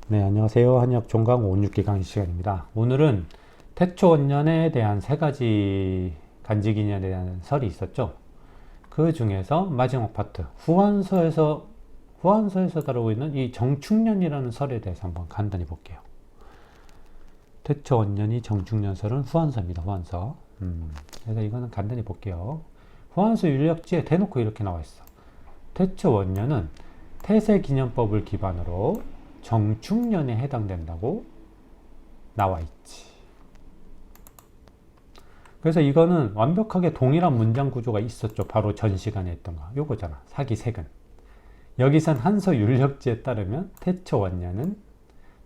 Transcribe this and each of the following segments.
네, 안녕하세요. 한의학 종강 516기 강의 시간입니다. 오늘은 태초원년에 대한 세 가지 간지기년에 대한 설이 있었죠. 그 중에서 마지막 파트, 후한서에서 다루고 있는 이 정축년이라는 설에 대해서 한번 간단히 볼게요. 태초원년이 정축년설은 후한서입니다. 후한서. 그래서 이거는 간단히 볼게요. 후한서 윤력지에 대놓고 이렇게 나와 있어. 태초원년은 태세기년법을 기반으로 정축년에 해당된다고 나와 있지. 그래서 이거는 완벽하게 동일한 문장 구조가 있었죠. 바로 전 시간에 했던 거. 요거잖아. 사기세근. 여기선 한서 윤력지에 따르면 태초원년은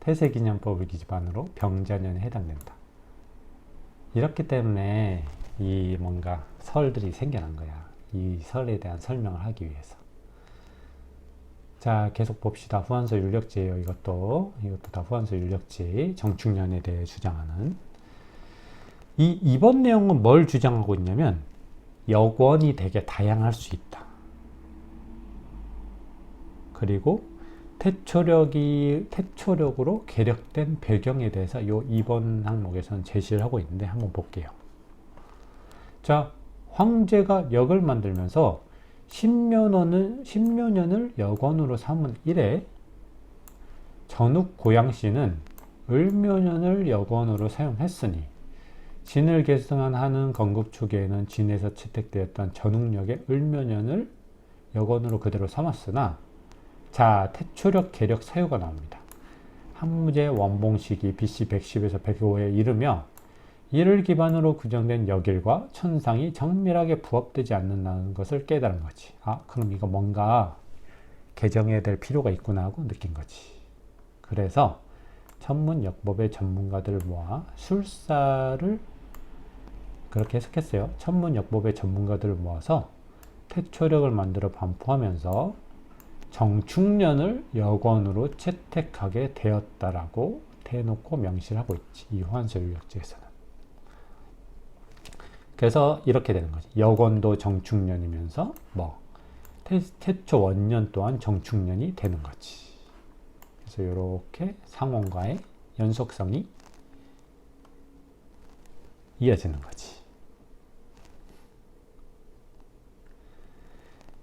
태세기년법을 기반으로 병자년에 해당된다. 이렇기 때문에 이 뭔가 설들이 생겨난 거야. 이 설에 대한 설명을 하기 위해서. 자, 계속 봅시다. 후한서 윤력지예요. 이것도 다 후한서 윤력지. 정축년에 대해 주장하는. 이번 내용은 뭘 주장하고 있냐면 여권이 되게 다양할 수 있다. 그리고 태초력으로 계력된 배경에 대해서 이번 항목에서는 제시를 하고 있는데 한번 볼게요. 자, 황제가 역을 만들면서 신묘년을 여건으로 삼은 이래 전욱 고양시는 을묘년을 여건으로 사용했으니 진을 계승한 한은 건국 초기에는 진에서 채택되었던 전욱력의 을묘년을 여건으로 그대로 삼았으나 자, 태초력 계력 사유가 나옵니다. 한무제 원봉시기 BC 110에서 105에 이르며 이를 기반으로 규정된 역일과 천상이 정밀하게 부합되지 않는다는 것을 깨달은 거지. 아, 그럼 이거 뭔가 개정해야 될 필요가 있구나 하고 느낀 거지. 그래서 천문역법의 전문가들을 모아 술사를 그렇게 해석했어요. 천문역법의 전문가들을 모아서 태초력을 만들어 반포하면서 정축년을 여건으로 채택하게 되었다라고 대놓고 명시를 하고 있지. 이 후한서윤력지에서는. 그래서 이렇게 되는 거지. 여건도 정축년이면서 태초 원년 또한 정축년이 되는 거지. 그래서 이렇게 상원과의 연속성이 이어지는 거지.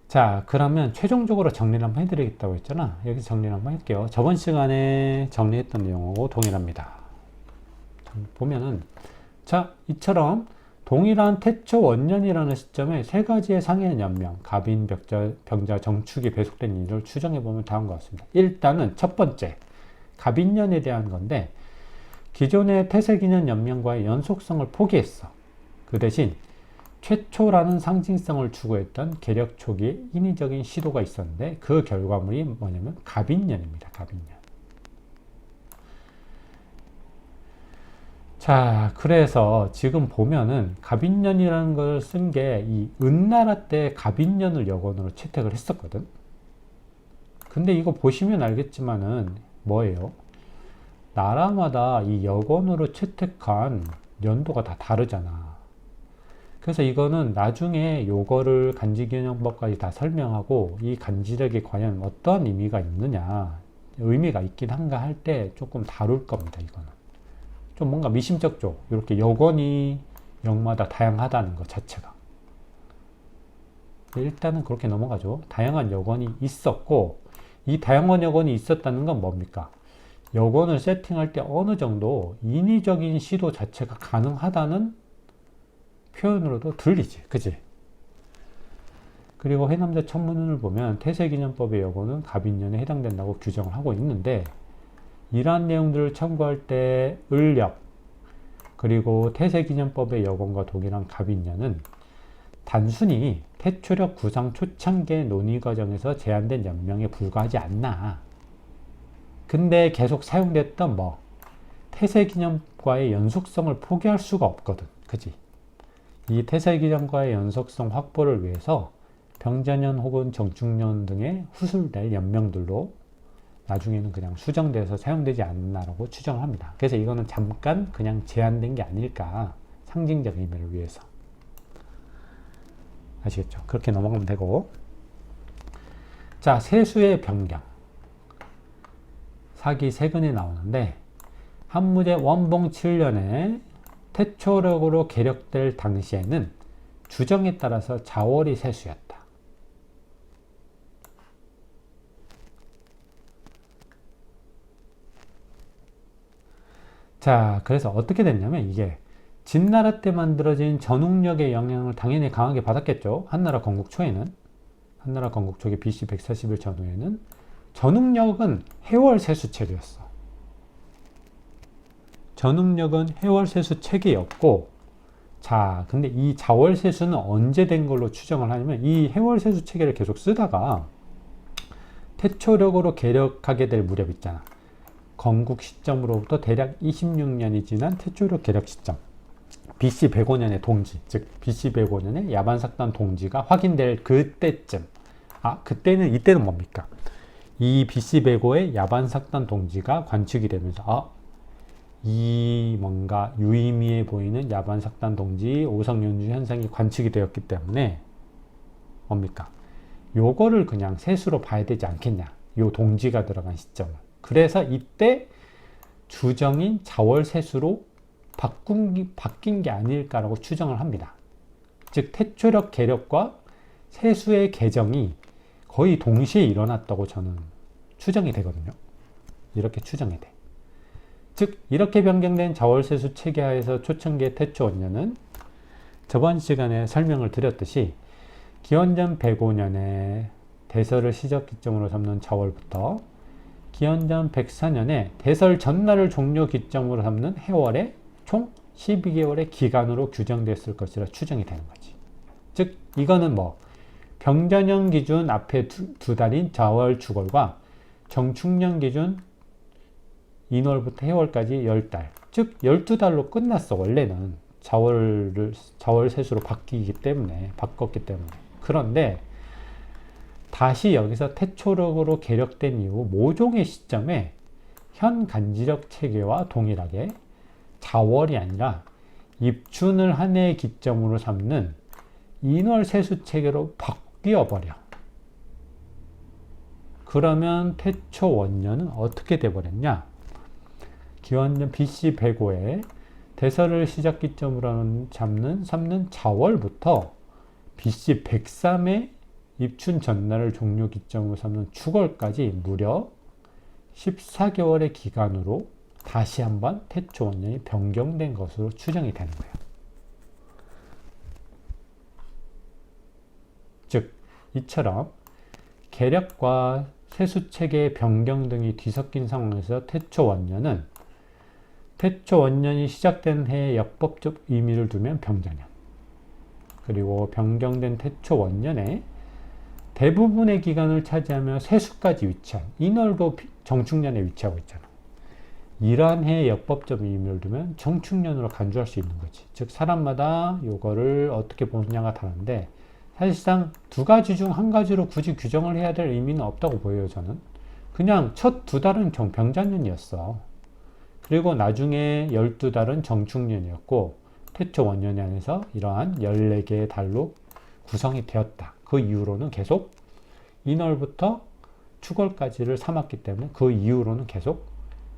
자, 그러면 최종적으로 정리를 한번 해드리겠다고 했잖아. 여기서 정리를 한번 할게요. 저번 시간에 정리했던 내용하고 동일합니다. 보면은 자, 이처럼 동일한 태초 원년이라는 시점에 세 가지의 상해 연명, 갑인, 병자, 정축이 배속된 일을 추정해보면 다음과 같습니다. 일단은 첫 번째, 갑인년에 대한 건데 기존의 태세기년 연명과의 연속성을 포기했어. 그 대신 최초라는 상징성을 추구했던 계력 초기에 인위적인 시도가 있었는데 그 결과물이 뭐냐면 갑인년입니다. 갑인년. 자, 그래서 지금 보면은 갑인년이라는 걸 쓴 게 이 은나라 때 갑인년을 여건으로 채택을 했었거든. 근데 이거 보시면 알겠지만은 뭐예요? 나라마다 이 여건으로 채택한 연도가 다 다르잖아. 그래서 이거는 나중에 요거를 간지균형법까지 다 설명하고 이 간지력이 과연 어떠한 의미가 있느냐, 의미가 있긴 한가 할 때 조금 다룰 겁니다. 이거는 좀 뭔가 미심쩍죠. 이렇게 여건이 역마다 다양하다는 것 자체가. 일단은 그렇게 넘어가죠. 다양한 여건이 있었고 이 다양한 여건이 있었다는 건 뭡니까? 여건을 세팅할 때 어느 정도 인위적인 시도 자체가 가능하다는 표현으로도 들리지. 그치? 그리고 해남자 천문을 보면 태세기년법의 여건은 갑인년에 해당된다고 규정을 하고 있는데 이러한 내용들을 참고할 때 을력 그리고 태세기년법의 여건과 동일한 갑인년은 단순히 태초력 구상 초창기의 논의 과정에서 제한된 연명에 불과하지 않나. 근데 계속 사용됐던 태세기년과의 연속성을 포기할 수가 없거든. 그치? 이 태세기년과의 연속성 확보를 위해서 병자년 혹은 정축년 등의 후술될 연명들로 나중에는 그냥 수정돼서 사용되지 않나라고 추정을 합니다. 그래서 이거는 잠깐 그냥 제한된 게 아닐까. 상징적 의미를 위해서. 아시겠죠? 그렇게 넘어가면 되고. 자, 세수의 변경. 사기 세근이 나오는데 한무제 원봉 7년에 태초력으로 계력될 당시에는 주정에 따라서 자월이 세수였다. 자, 그래서 어떻게 됐냐면 이게 진나라 때 만들어진 전웅력의 영향을 당연히 강하게 받았겠죠. 한나라 건국 초에는. 한나라 건국 초기 BC 140일 전후에는 전웅력은 해월세수 체계였어. 전웅력은 해월세수 체계였고, 자, 근데 이 자월세수는 언제 된 걸로 추정을 하냐면 이 해월세수 체계를 계속 쓰다가 태초력으로 계력하게 될 무렵 있잖아. 건국 시점으로부터 대략 26년이 지난 태초력 계력 시점. BC 105년의 동지, 즉 BC 105년의 야반삭단 동지가 확인될 그때쯤. 이때는 뭡니까? 이 BC 105의 야반삭단 동지가 관측이 되면서 이 뭔가 유의미해 보이는 야반삭단 동지 오성윤주 현상이 관측이 되었기 때문에 뭡니까? 요거를 그냥 세수로 봐야 되지 않겠냐? 요 동지가 들어간 시점을. 그래서 이때 주정인 자월세수로 바뀐 게 아닐까라고 추정을 합니다. 즉 태초력 계력과 세수의 개정이 거의 동시에 일어났다고 저는 추정이 되거든요. 이렇게 추정이 돼. 즉 이렇게 변경된 자월세수 체계하에서 초천기의 태초 원년은 저번 시간에 설명을 드렸듯이 기원전 105년에 대설을 시작 기점으로 삼는 자월부터 기원전 104년에 대설 전날을 종료 기점으로 삼는 해월에 총 12개월의 기간으로 규정됐을 것이라 추정이 되는 거지. 즉 이거는 병전년 기준 앞에 두 달인 자월 주월과 정축년 기준 인월부터 해월까지 10달, 즉 12달로 끝났어. 원래는 자월세수로 바꿨기 때문에. 그런데 다시 여기서 태초력으로 계력된 이후 모종의 시점에 현 간지력 체계와 동일하게 자월이 아니라 입춘을 한 해의 기점으로 삼는 인월세수 체계로 바뀌어버려. 그러면 태초 원년은 어떻게 돼버렸냐? 기원전 BC 105에 대설을 시작 기점으로 삼는 자월부터 BC 103의 입춘 전날을 종료 기점으로 삼는 축월까지 무려 14개월의 기간으로 다시 한번 태초 원년이 변경된 것으로 추정이 되는 거예요. 즉 이처럼 계력과 세수체계의 변경 등이 뒤섞인 상황에서 태초 원년은 태초 원년이 시작된 해의 역법적 의미를 두면 병자년, 그리고 변경된 태초 원년에 대부분의 기간을 차지하며 세수까지 위치한 인월도 정축년에 위치하고 있잖아. 이러한 해의 역법적 의미를 두면 정축년으로 간주할 수 있는 거지. 즉 사람마다 이거를 어떻게 보느냐가 다른데 사실상 두 가지 중 한 가지로 굳이 규정을 해야 될 의미는 없다고 보여요. 저는 그냥 첫 두 달은 병자년이었어. 그리고 나중에 12달은 정축년이었고 태초 원년에 한해서 이러한 14개의 달로 구성이 되었다. 그 이후로는 계속 인월부터 축월까지를 삼았기 때문에 그 이후로는 계속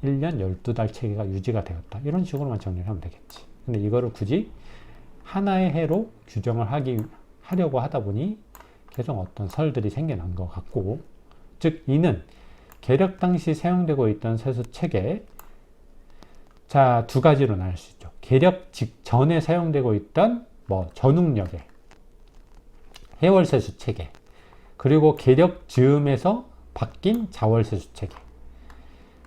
1년 12달 체계가 유지가 되었다. 이런 식으로만 정리를 하면 되겠지. 근데 이거를 굳이 하나의 해로 규정을 하려고 하다 보니 계속 어떤 설들이 생겨난 것 같고, 즉 이는 계력 당시 사용되고 있던 세수 체계, 자, 두 가지로 나눌 수 있죠. 계력 직전에 사용되고 있던 전웅력의 해월세수 체계, 그리고 계력 즈음에서 바뀐 자월세수 체계,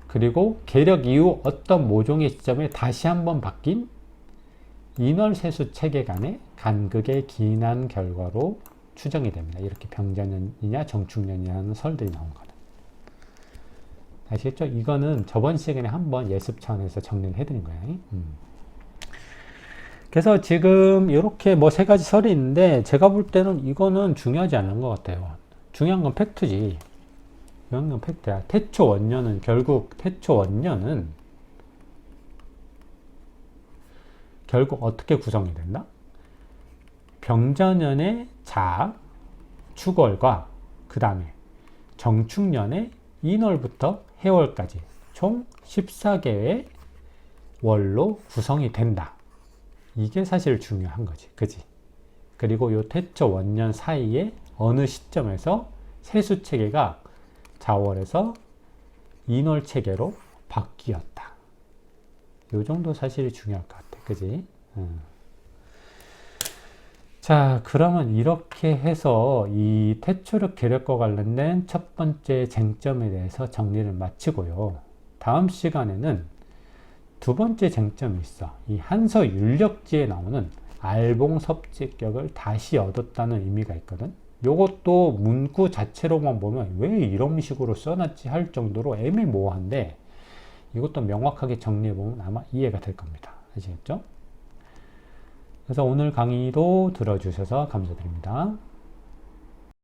그리고 계력 이후 어떤 모종의 시점에 다시 한번 바뀐 인월세수 체계 간의 간극의 기인한 결과로 추정이 됩니다. 이렇게 병자년이냐 정축년이냐는 설들이 나온 거는. 아시겠죠? 이거는 저번 시간에 한번 예습 차원에서 정리를 해드린 거예요. 그래서 지금 이렇게 세 가지 설이 있는데 제가 볼 때는 이거는 중요하지 않은 것 같아요. 중요한 건 팩트지. 중요한 건 팩트야. 결국 태초 원년은 결국 어떻게 구성이 된다? 병자년의 자, 축월과 그 다음에 정축년의 인월부터 해월까지 총 14개의 월로 구성이 된다. 이게 사실 중요한 거지. 그지? 그리고 요 태초 원년 사이에 어느 시점에서 세수 체계가 자월에서 인월 체계로 바뀌었다. 요 정도 사실이 중요할 것 같아. 그지? 자, 그러면 이렇게 해서 이 태초력 계력과 관련된 첫 번째 쟁점에 대해서 정리를 마치고요. 다음 시간에는 두 번째 쟁점이 있어. 이 한서 윤력지에 나오는 알봉섭직격을 다시 얻었다는 의미가 있거든. 요것도 문구 자체로만 보면 왜 이런 식으로 써놨지 할 정도로 애매모호한데, 이것도 명확하게 정리해보면 아마 이해가 될 겁니다. 아시겠죠? 그래서 오늘 강의도 들어주셔서 감사드립니다.